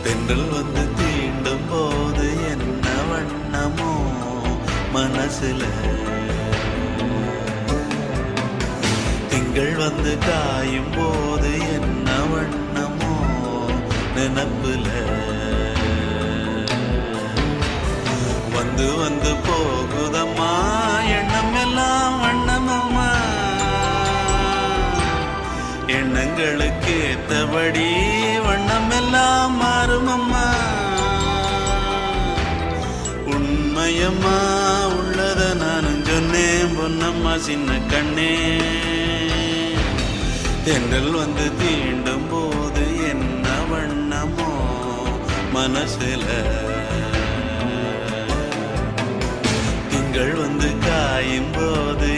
தென்றல் வந்து தீண்டும் போது என்ன வண்ணமோ மனசுல, திங்கள் வந்து காயும் போது என்ன வண்ணமோ நினப்புல, வந்து வந்து போகுதம்மா எண்ணம் எல்லாம் வண்ணமம்மா, எண்ணங்களுக்கு ஏத்தபடி வண்ணம் எல்லாம் மாறுமம்மா. உண்மையம்மா உள்ளத நானும் சொன்னேன் பொன்னம்மா சின்ன கண்ணே. தென்றல் வந்து தீண்டும் போது என்ன வண்ணமோ மனசுல, திங்கள் வந்து காயும் போது